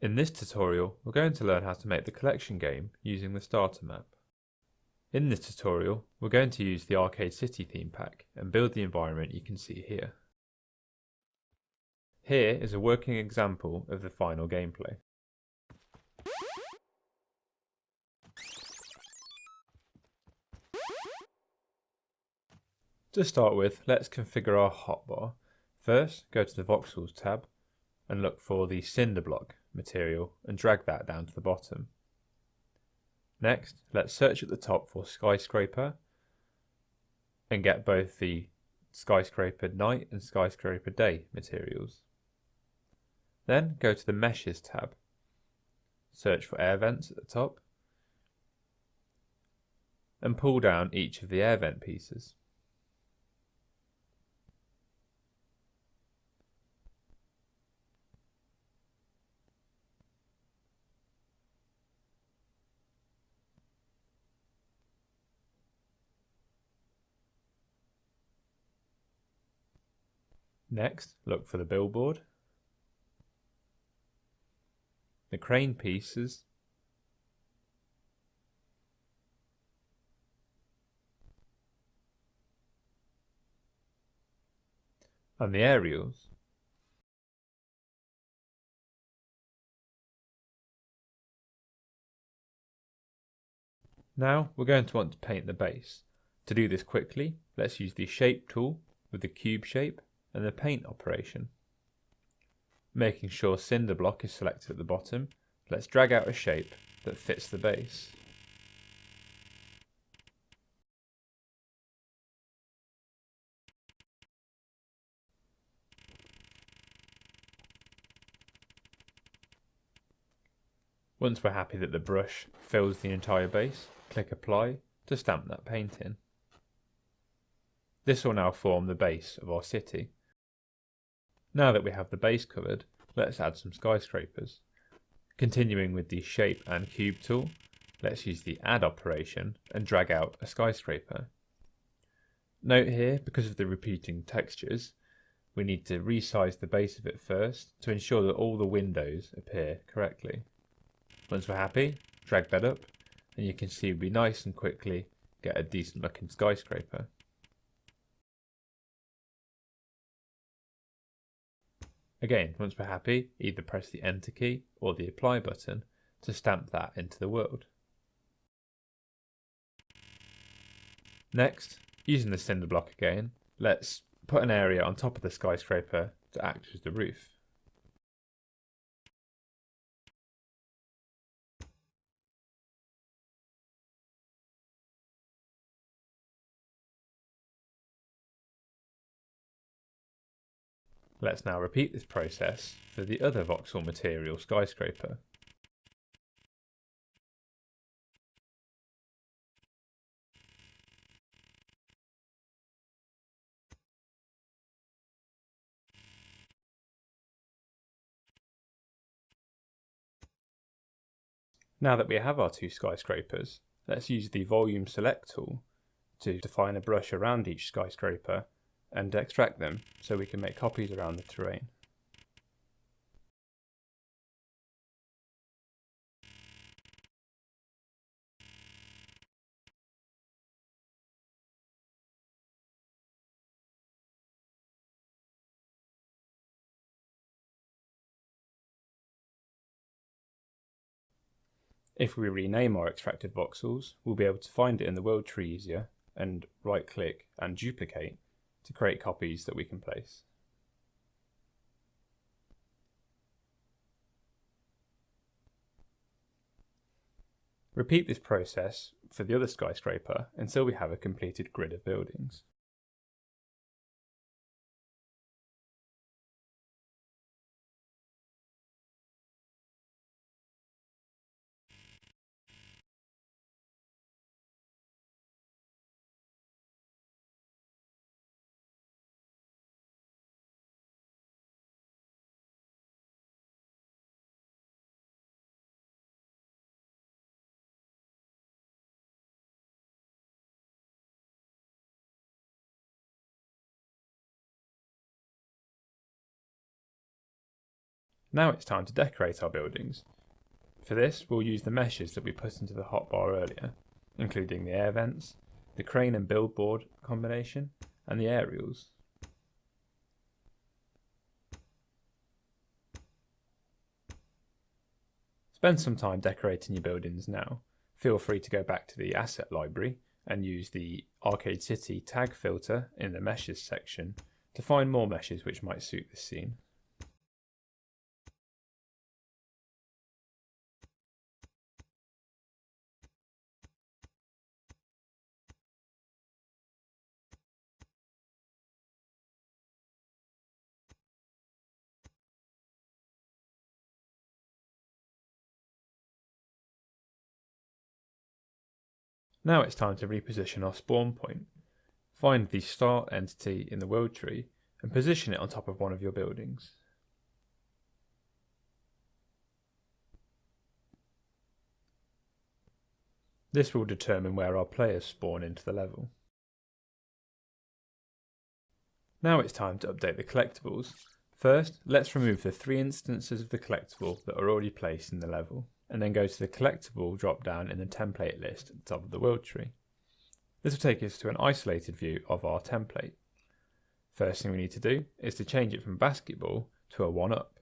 In this tutorial, we're going to learn how to make the collection game using the starter map. In this tutorial, we're going to use the Arcade City theme pack and build the environment you can see here. Here is a working example of the final gameplay. To start with, let's configure our hotbar. First, go to the voxels tab and look for the cinder block material and drag that down to the bottom. Next, let's search at the top for skyscraper and get both the skyscraper night and skyscraper day materials. Then go to the meshes tab, search for air vents at the top and pull down each of the air vent pieces. Next, look for the billboard, the crane pieces, and the aerials. Now we're going to want to paint the base. To do this quickly, let's use the shape tool with the cube shape and the paint operation. Making sure cinder block is selected at the bottom, let's drag out a shape that fits the base. Once we're happy that the brush fills the entire base, click Apply to stamp that paint in. This will now form the base of our city. Now that we have the base covered, let's add some skyscrapers. Continuing with the shape and cube tool, let's use the add operation and drag out a skyscraper. Note here, because of the repeating textures, we need to resize the base of it first to ensure that all the windows appear correctly. Once we're happy, drag that up and you can see we nice and quickly get a decent looking skyscraper. Again, once we're happy, either press the Enter key or the Apply button to stamp that into the world. Next, using the cinder block again, let's put an area on top of the skyscraper to act as the roof. Let's now repeat this process for the other voxel material skyscraper. Now that we have our two skyscrapers, let's use the volume select tool to define a brush around each skyscraper and extract them so we can make copies around the terrain. If we rename our extracted voxels, we'll be able to find it in the world tree easier and right click and duplicate to create copies that we can place. Repeat this process for the other skyscraper until we have a completed grid of buildings. Now it's time to decorate our buildings. For this, we'll use the meshes that we put into the hotbar earlier, including the air vents, the crane and billboard combination, and the aerials. Spend some time decorating your buildings now. Feel free to go back to the asset library and use the Arcade City tag filter in the meshes section to find more meshes which might suit this scene. Now it's time to reposition our spawn point. Find the start entity in the world tree and position it on top of one of your buildings. This will determine where our players spawn into the level. Now it's time to update the collectibles. First, let's remove the 3 instances of the collectible that are already placed in the level, and then go to the collectible drop down in the template list at the top of the world tree. This will take us to an isolated view of our template. First thing we need to do is to change it from basketball to a 1-up.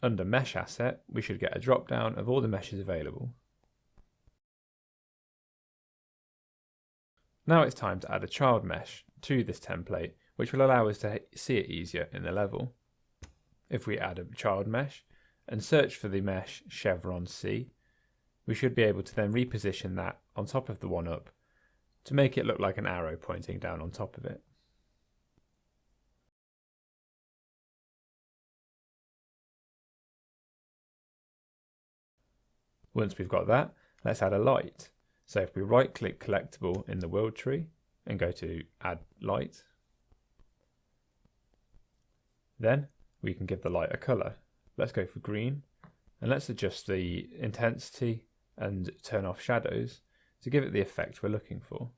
Under mesh asset, we should get a drop down of all the meshes available. Now it's time to add a child mesh to this template, which will allow us to see it easier in the level. If we add a child mesh and search for the mesh chevron C, we should be able to then reposition that on top of the 1-up to make it look like an arrow pointing down on top of it. Once we've got that, let's add a light. So if we right click collectible in the world tree and go to add light, then we can give the light a colour. Let's go for green and let's adjust the intensity and turn off shadows to give it the effect we're looking for.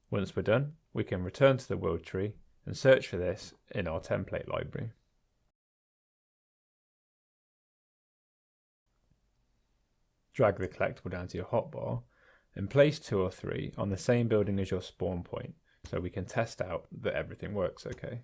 Once we're done, we can return to the world tree and search for this in our template library. Drag the collectible down to your hotbar and place 2 or 3 on the same building as your spawn point so we can test out that everything works okay.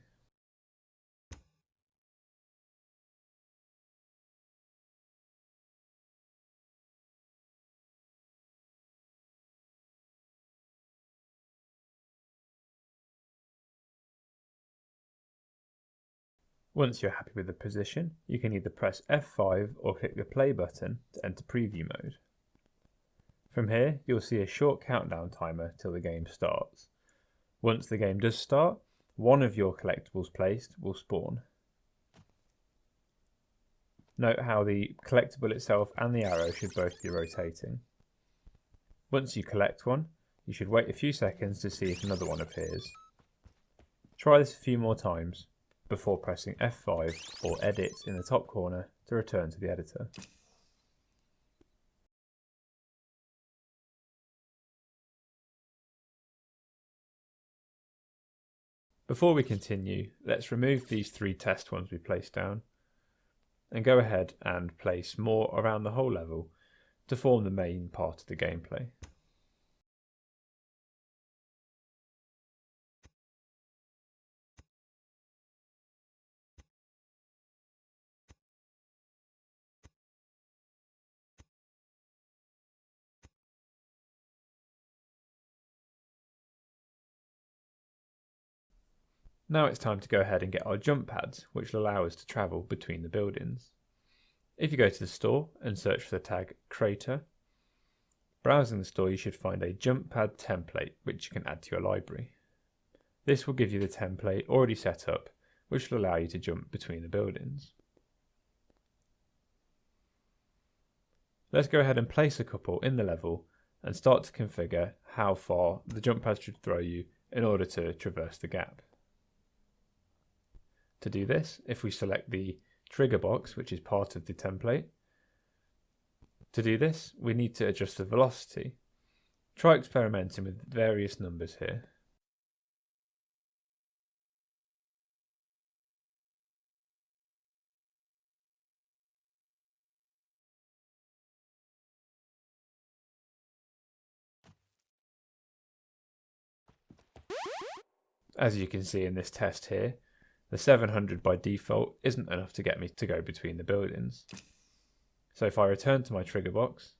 Once you're happy with the position, you can either press F5 or click the play button to enter preview mode. From here, you'll see a short countdown timer till the game starts. Once the game does start, one of your collectibles placed will spawn. Note how the collectible itself and the arrow should both be rotating. Once you collect one, you should wait a few seconds to see if another one appears. Try this a few more times before pressing F5 or Edit in the top corner to return to the editor. Before we continue, let's remove these 3 test ones we placed down and go ahead and place more around the whole level to form the main part of the gameplay. Now it's time to go ahead and get our jump pads, which will allow us to travel between the buildings. If you go to the store and search for the tag Crayta, browsing the store you should find a jump pad template which you can add to your library. This will give you the template already set up, which will allow you to jump between the buildings. Let's go ahead and place a couple in the level and start to configure how far the jump pads should throw you in order to traverse the gap. To do this, if we select the trigger box, which is part of the template, to do this, we need to adjust the velocity. Try experimenting with various numbers here. As you can see in this test here, the 700 by default isn't enough to get me to go between the buildings. So if I return to my trigger box,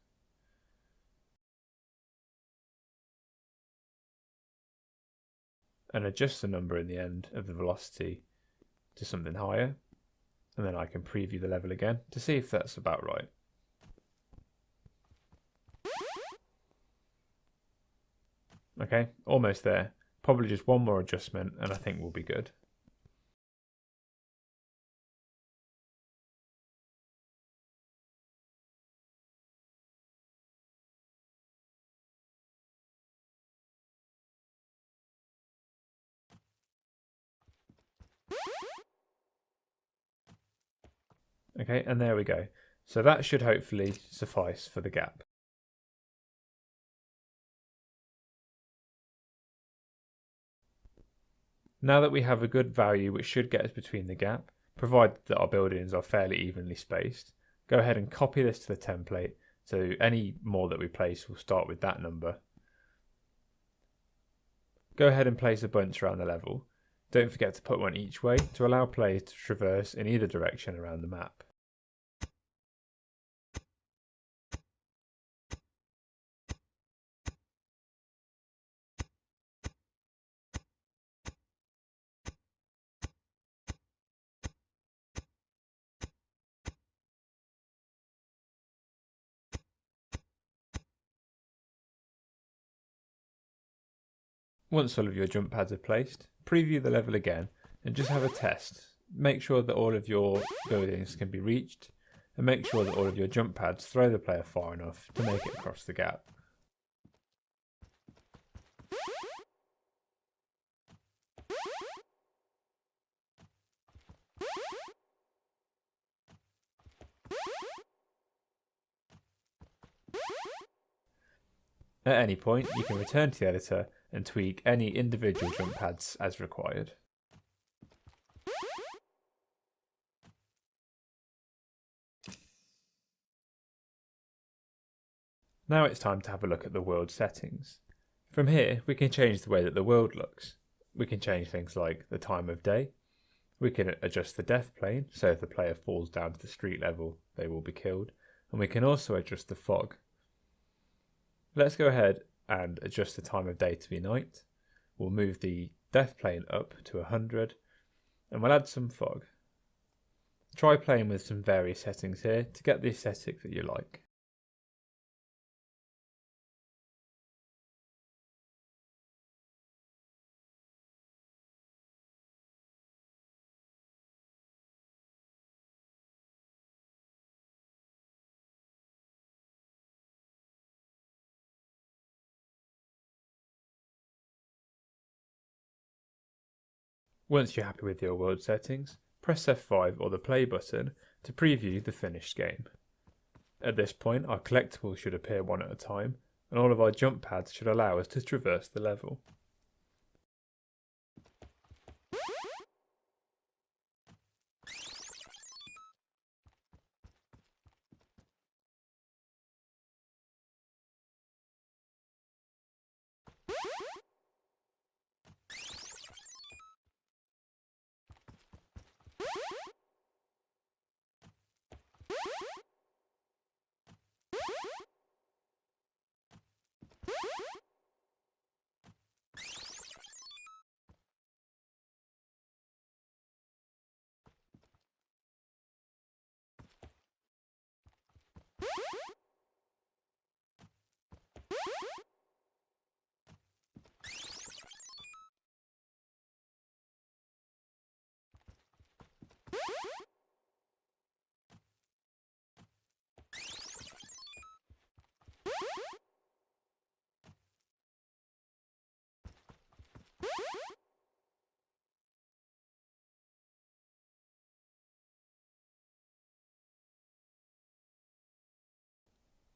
and adjust the number in the end of the velocity to something higher, and then I can preview the level again to see if that's about right. Okay, almost there. Probably just one more adjustment and I think we'll be good. Okay, and there we go. So that should hopefully suffice for the gap. Now that we have a good value which should get us between the gap, provided that our buildings are fairly evenly spaced, go ahead and copy this to the template, so any more that we place will start with that number. Go ahead and place a bunch around the level. Don't forget to put one each way to allow players to traverse in either direction around the map. Once all of your jump pads are placed, preview the level again and just have a test. Make sure that all of your buildings can be reached, and make sure that all of your jump pads throw the player far enough to make it across the gap. At any point, you can return to the editor and tweak any individual jump pads as required. Now it's time to have a look at the world settings. From here, we can change the way that the world looks. We can change things like the time of day. We can adjust the death plane, so if the player falls down to the street level, they will be killed. And we can also adjust the fog. Let's go ahead and adjust the time of day to be night. We'll move the death plane up to 100, and we'll add some fog. Try playing with some various settings here to get the aesthetic that you like. Once you're happy with your world settings, press F5 or the play button to preview the finished game. At this point, our collectibles should appear one at a time, and all of our jump pads should allow us to traverse the level.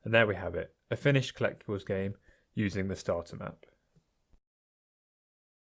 And there we have it, a finished collectibles game using the starter map.